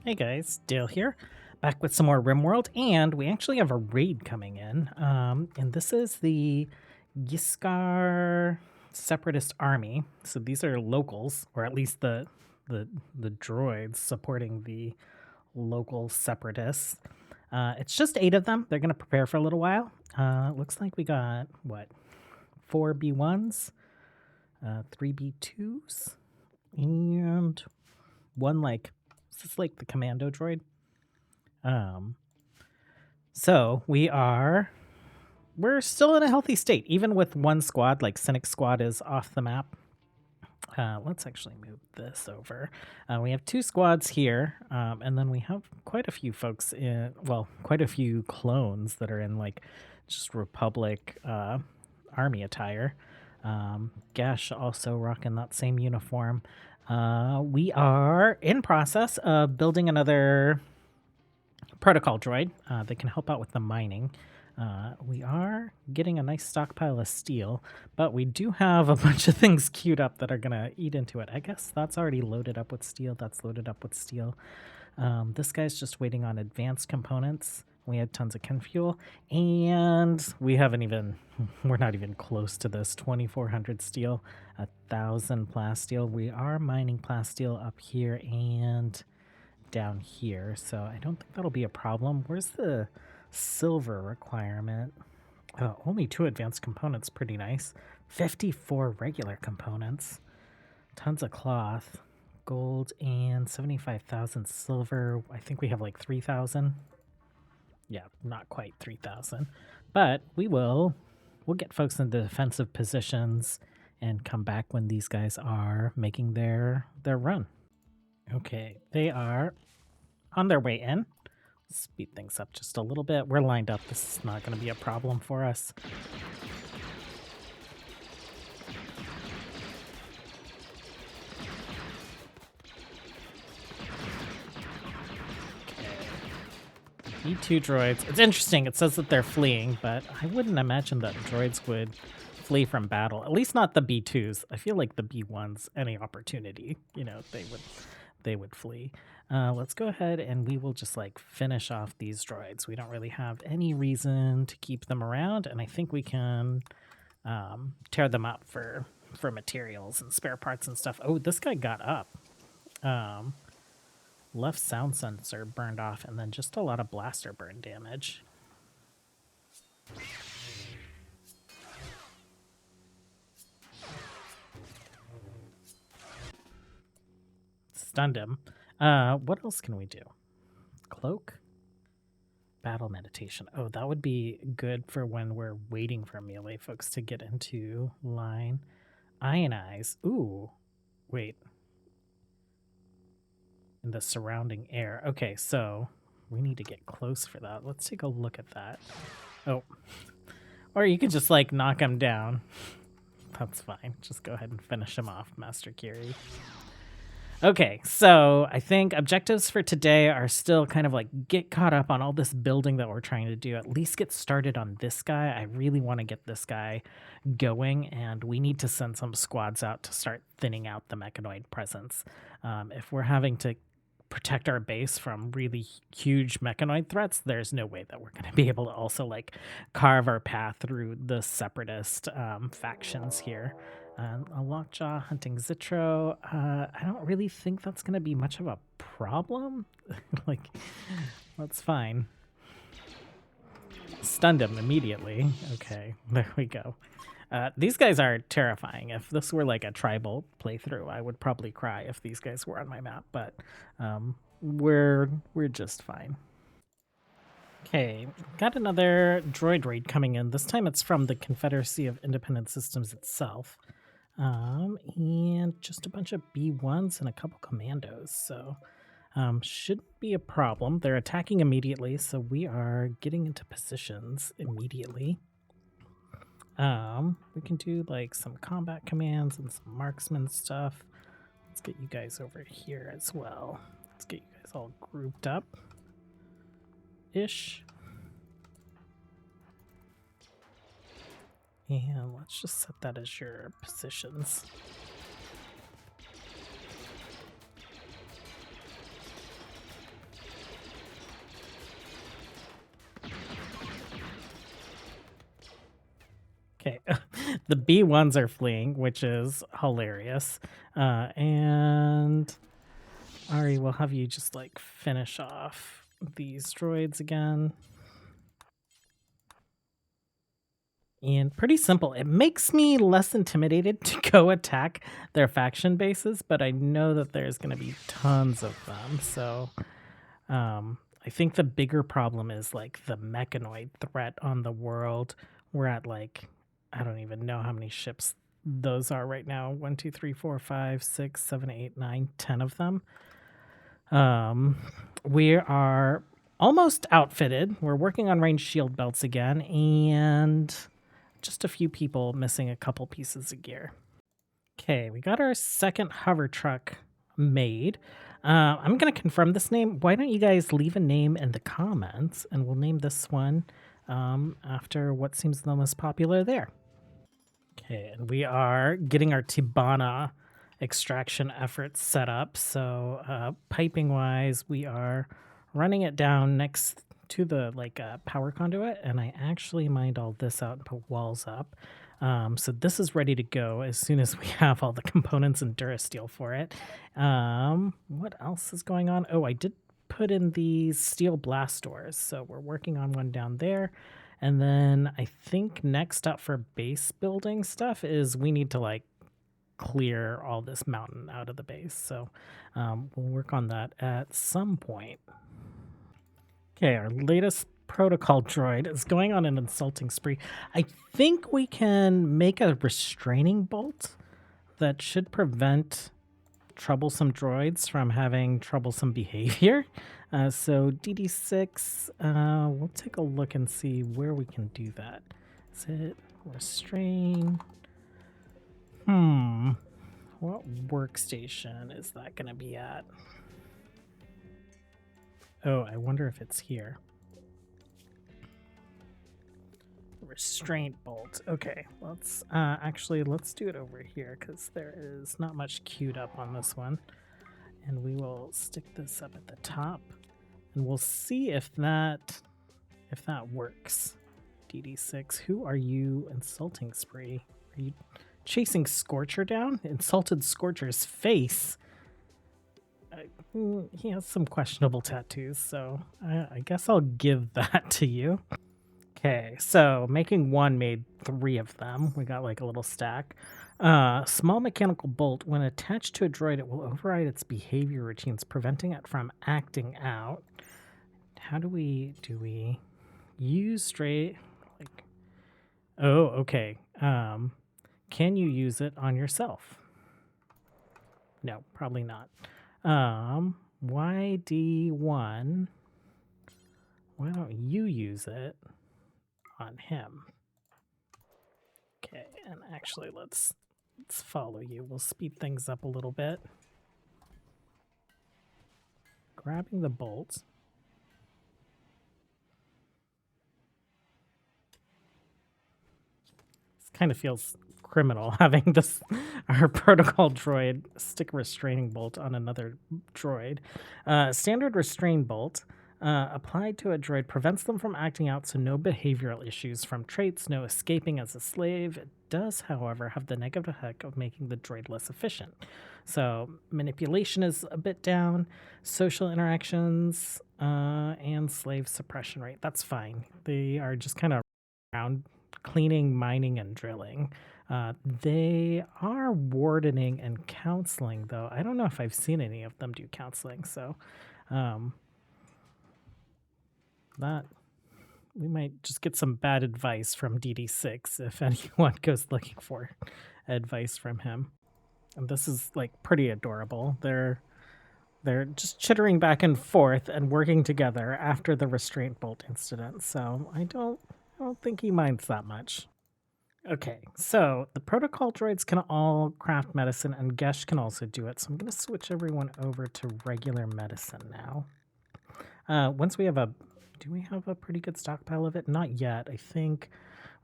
Hey guys, Dale here, back with some more RimWorld, and we actually have a raid coming in. And this is the Yskar separatist army. So these are locals, or at least the droids supporting the local separatists. It's just 8 of them. They're going to prepare for a little while. Looks like we got what, 4 B1s, 3 B2s, and one is this like the commando droid? So we're still in a healthy state, even with one squad, like Cynic squad is off the map. Let's actually move this over. We have 2 squads here, and then we have quite a few folks quite a few clones that are in like just Republic army attire. Gash also rocking that same uniform. We are in process of building another protocol droid that can help out with the mining. We are getting a nice stockpile of steel, but we do have a bunch of things queued up that are going to eat into it. I guess that's already loaded up with steel. That's loaded up with steel. This guy's just waiting on advanced components. We had tons of chem fuel, and we're not even close to this 2,400 steel, 1,000 plasteel. We are mining plasteel up here and down here, so I don't think that'll be a problem. Where's the silver requirement? Only 2 advanced components, pretty nice. 54 regular components, tons of cloth, gold, and 75,000 silver. I think we have like 3,000. Yeah, not quite 3,000, but we'll get folks into defensive positions and come back when these guys are making their run. Okay, they are on their way in. Speed things up just a little bit. We're lined up. This is not going to be a problem for us. B2 droids. It's interesting. It says that they're fleeing, but I wouldn't imagine that droids would flee from battle. At least not the B2s. I feel like the B1s, any opportunity, they would flee. Let's go ahead and we will just like finish off these droids. We don't really have any reason to keep them around, and I think we can tear them up for materials and spare parts and stuff. Oh, this guy got up. Left sound sensor burned off, and then just a lot of blaster burn damage. Stunned him. What else can we do? Cloak? Battle meditation. Oh, that would be good for when we're waiting for melee folks to get into line. Ionize. Ooh. Wait. In the surrounding air. Okay, so we need to get close for that. Let's take a look at that. Oh. Or you could just like knock him down. That's fine. Just go ahead and finish him off, Master Kiri. Okay, so I think objectives for today are still kind of like get caught up on all this building that we're trying to do. At least get started on this guy. I really want to get this guy going, and we need to send some squads out to start thinning out the mechanoid presence. If we're having to protect our base from really huge mechanoid threats, there's no way that we're going to be able to also like carve our path through the separatist factions here. A lockjaw hunting Zitro. I don't really think that's going to be much of a problem. Like, that's fine. Stunned him immediately. Okay, there we go. These guys are terrifying. If this were like a tribal playthrough, I would probably cry if these guys were on my map, but we're just fine. Okay, got another droid raid coming in. This time it's from the Confederacy of Independent Systems itself. And just a bunch of B1s and a couple commandos, so shouldn't be a problem. They're attacking immediately, so we are getting into positions immediately. We can do like some combat commands and some marksman stuff. Let's get you guys over here as well. Let's get you guys all grouped up ish. And let's just set that as your positions. Okay, the B1s are fleeing, which is hilarious. And Ari, we'll have you just like finish off these droids again. And pretty simple. It makes me less intimidated to go attack their faction bases, but I know that there's going to be tons of them. So I think the bigger problem is like the mechanoid threat on the world. We're at like, I don't even know how many ships those are right now. 1, 2, 3, 4, 5, 6, 7, 8, 9, 10 of them. We are almost outfitted. We're working on ranged shield belts again, and just a few people missing a couple pieces of gear. Okay, we got our second hover truck made. I'm going to confirm this name. Why don't you guys leave a name in the comments, and we'll name this one after what seems the most popular there. Okay, and we are getting our Tibanna extraction efforts set up. So piping wise, we are running it down next to the power conduit, and I actually mined all this out and put walls up. So this is ready to go as soon as we have all the components and Durasteel for it. What else is going on? Oh, I did put in these steel blast doors, so we're working on one down there. And then I think next up for base building stuff is we need to like clear all this mountain out of the base. So we'll work on that at some point. Okay, our latest protocol droid is going on an insulting spree. I think we can make a restraining bolt that should prevent troublesome droids from having troublesome behavior. So DD6, we'll take a look and see where we can do that. Is it restrain? What workstation is that going to be at? Oh, I wonder if it's here. Restraint bolt. Okay, let's let's do it over here because there is not much queued up on this one. And we will stick this up at the top and we'll see if that works. DD6, who are you insulting, Spree? Are you chasing Scorcher down? Insulted Scorcher's face. He has some questionable tattoos, so I guess I'll give that to you. Okay, so making one made 3 of them. We got like a little stack. Small mechanical bolt. When attached to a droid, it will override its behavior routines, preventing it from acting out. How do we use straight like? Oh, okay. Can you use it on yourself? No, probably not. YD1. Why don't you use it on him? Okay, and actually let's follow you. We'll speed things up a little bit. Grabbing the bolt. This kind of feels criminal having this our protocol droid stick a restraining bolt on another droid. Standard restrain bolt applied to a droid prevents them from acting out, so no behavioral issues from traits, no escaping as a slave. It does, however, have the negative effect of making the droid less efficient. So manipulation is a bit down, social interactions, and slave suppression rate. That's fine. They are just kind of around cleaning, mining, and drilling. They are wardening and counseling, though. I don't know if I've seen any of them do counseling, so that we might just get some bad advice from DD6 if anyone goes looking for advice from him. And this is like pretty adorable. They're just chittering back and forth and working together after the restraint bolt incident. So I don't think he minds that much. Okay, so the protocol droids can all craft medicine, and Gesh can also do it. So I'm going to switch everyone over to regular medicine now. Once we have do we have a pretty good stockpile of it? Not yet. I think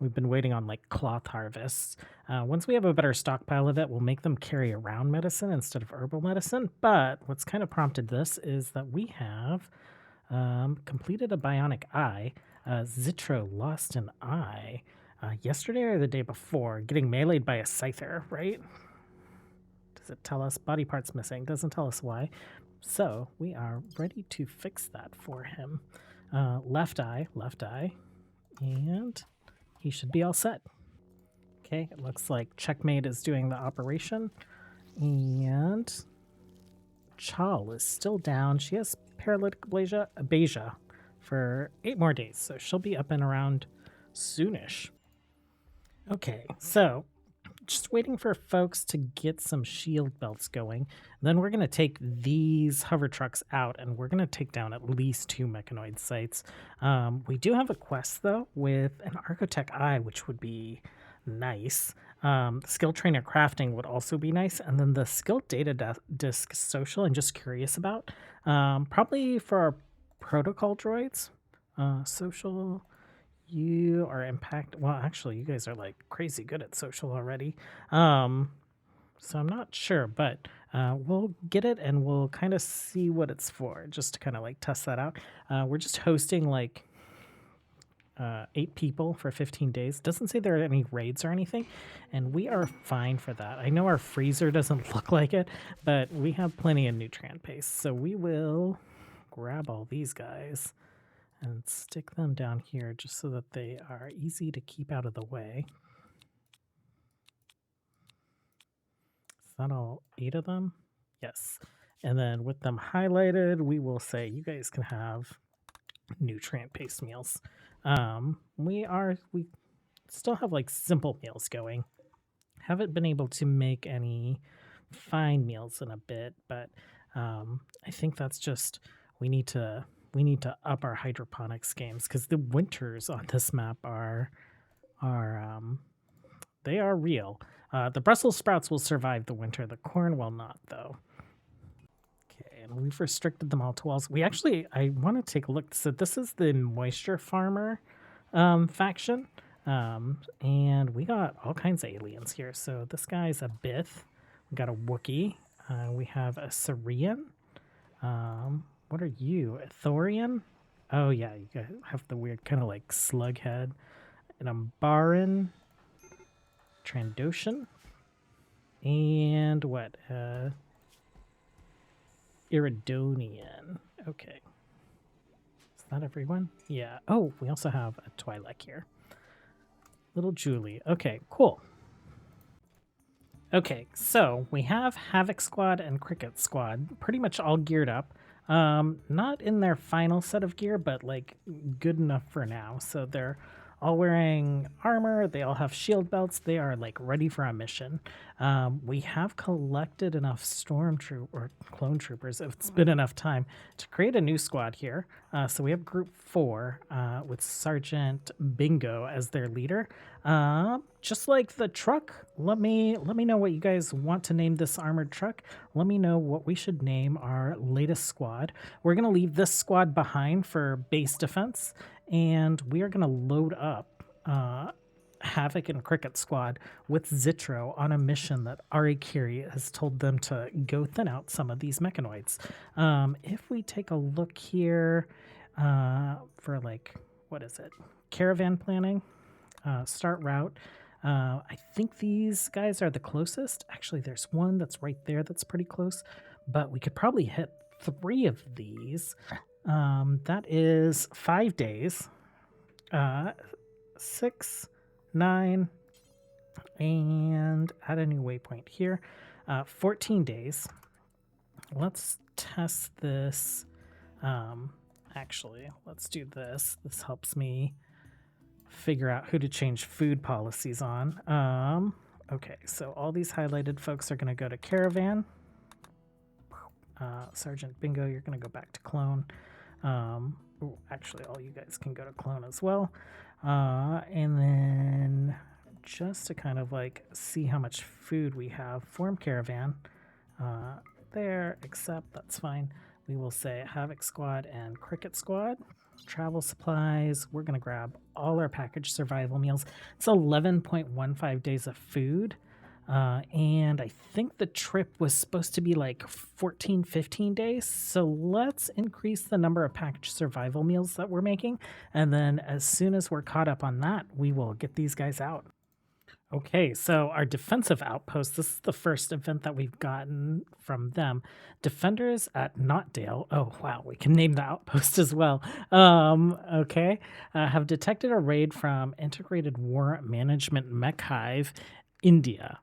we've been waiting on like cloth harvests. Once we have a better stockpile of it, we'll make them carry around medicine instead of herbal medicine. But what's kind of prompted this is that we have completed a bionic eye. Zitro lost an eye. yesterday or the day before, getting meleeed by a scyther, right? Does it tell us body parts missing? Doesn't tell us why. So we are ready to fix that for him. Left eye, and he should be all set. Okay, it looks like Checkmate is doing the operation, and Chal is still down. She has paralytic abasia for 8 more days, so she'll be up and around soonish. Okay, so just waiting for folks to get some shield belts going. Then we're going to take these hover trucks out, and we're going to take down at least 2 mechanoid sites. We do have a quest, though, with an Architect Eye, which would be nice. Skill trainer crafting would also be nice. And then the skill data disc social, I'm just curious about. Probably for our protocol droids. Social... You are well, actually, you guys are like crazy good at social already. So I'm not sure, but we'll get it and we'll kind of see what it's for, just to kind of like test that out. We're just hosting like 8 people for 15 days. Doesn't say there are any raids or anything, and we are fine for that. I know our freezer doesn't look like it, but we have plenty of nutrient paste, so we will grab all these guys and stick them down here just so that they are easy to keep out of the way. Is that all 8 of them? Yes. And then with them highlighted, we will say you guys can have nutrient paste meals. We still have like simple meals going. Haven't been able to make any fine meals in a bit, but I think that's just we need to up our hydroponics games, because the winters on this map are they are real. The Brussels sprouts will survive the winter. The corn will not, though. Okay, and we've restricted them all to walls. I want to take a look. So this is the moisture farmer faction, and we got all kinds of aliens here. So this guy's a Bith. We got a Wookiee. We have a Syrian. What are you? A Thorian? Oh, yeah, you have the weird kind of like slug head. An Umbaran. Trandoshan. And what? Iridonian. Okay. Is that everyone? Yeah. Oh, we also have a Twi'lek here. Little Julie. Okay, cool. Okay, so we have Havoc Squad and Cricket Squad pretty much all geared up. Not in their final set of gear, but like good enough for now. So they're all wearing armor. They all have shield belts. They are like ready for a mission. We have collected enough stormtroop or clone troopers. It's been enough time to create a new squad here. So we have group 4 with Sergeant Bingo as their leader. Just like the truck, let me know what you guys want to name this armored truck. Let me know what we should name our latest squad. We're going to leave this squad behind for base defense, and we are going to load up Havoc and Cricket Squad with Zitro on a mission that Ahra Kiri has told them to go thin out some of these mechanoids. If we take a look here for like, what is it? Caravan planning, start route. I think these guys are the closest. Actually, there's one that's right there that's pretty close, but we could probably hit 3 of these. That is 5 days, 6, 9, and add a new waypoint here, 14 days. Let's test this. Actually, let's do this. This helps me figure out who to change food policies on. Okay, so all these highlighted folks are going to go to Caravan. Sergeant Bingo, you're going to go back to Clone. Actually, all you guys can go to Clone as well. And then just to kind of like see how much food we have, form Caravan there, except that's fine. We will say Havoc Squad and Cricket Squad. Travel supplies, we're going to grab all our packaged survival meals. It's 11.15 days of food. And I think the trip was supposed to be like 14, 15 days. So let's increase the number of packaged survival meals that we're making. And then as soon as we're caught up on that, we will get these guys out. Okay, so our defensive outpost, this is the first event that we've gotten from them. Defenders at Notdale. Oh, wow, we can name the outpost as well. Okay, have detected a raid from Integrated War Management Mech Hive, India.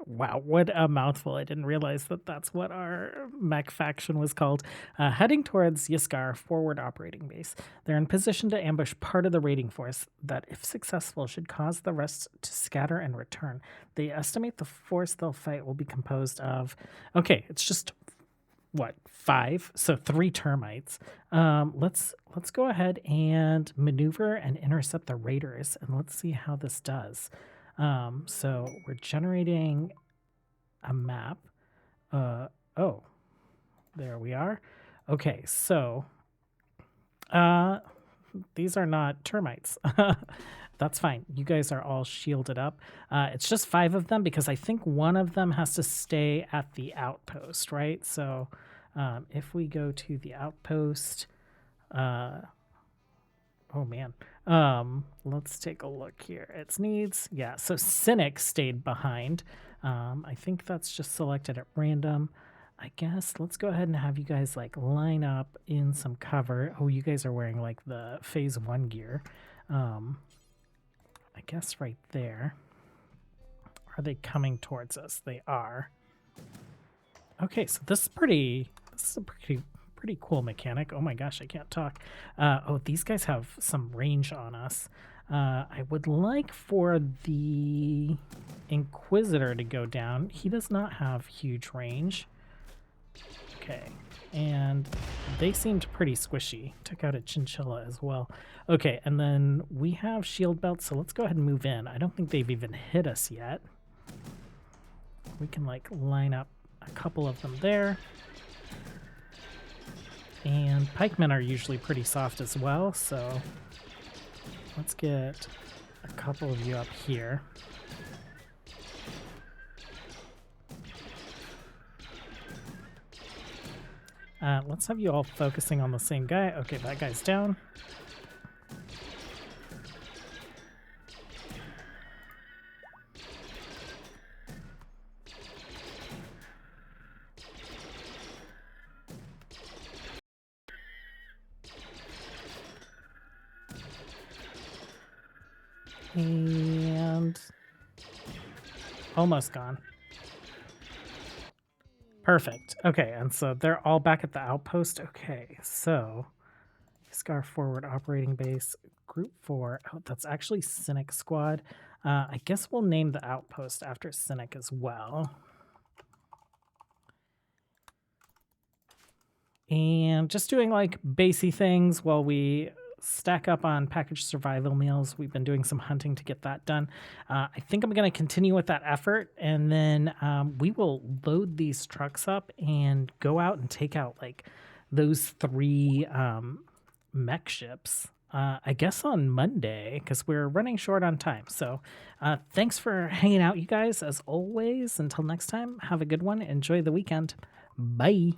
Wow, what a mouthful. I didn't realize that that's what our mech faction was called. Heading towards Yskar forward operating base. They're in position to ambush part of the raiding force that, if successful, should cause the rest to scatter and return. They estimate the force they'll fight will be composed of... Okay, it's just, what, 5? So 3 termites. Let's go ahead and maneuver and intercept the raiders, and let's see how this does. So we're generating a map. Oh, there we are. Okay, so these are not termites. That's fine. You guys are all shielded up. It's just 5 of them because I think one of them has to stay at the outpost, right? So if we go to the outpost, oh man. Let's take a look here. Its needs. Yeah, so Cynic stayed behind. I think that's just selected at random. I guess let's go ahead and have you guys like line up in some cover. Oh, you guys are wearing like the phase 1 gear. I guess right there. Are they coming towards us? They are. Okay, so this is a pretty cool mechanic. Oh my gosh, I can't talk. Oh, these guys have some range on us. I would like for the Inquisitor to go down. He does not have huge range. Okay, and they seemed pretty squishy. Took out a chinchilla as well. Okay, and then we have shield belts, so let's go ahead and move in. I don't think they've even hit us yet. We can like line up a couple of them there. And pikemen are usually pretty soft as well, so let's get a couple of you up here. Let's have you all focusing on the same guy. Okay, that guy's down. And almost gone. Perfect. Okay, and so they're all back at the outpost. Okay, so Yskar forward operating base, group 4. Oh, that's actually Cynic squad. I guess we'll name the outpost after Cynic as well. And just doing like basey things while we stack up on packaged survival meals. We've been doing some hunting to get that done. I think I'm going to continue with that effort, and then we will load these trucks up and go out and take out like those 3 mech ships. I guess on Monday, because we're running short on time. So thanks for hanging out, you guys, as always. Until next time, have a good one. Enjoy the weekend. Bye.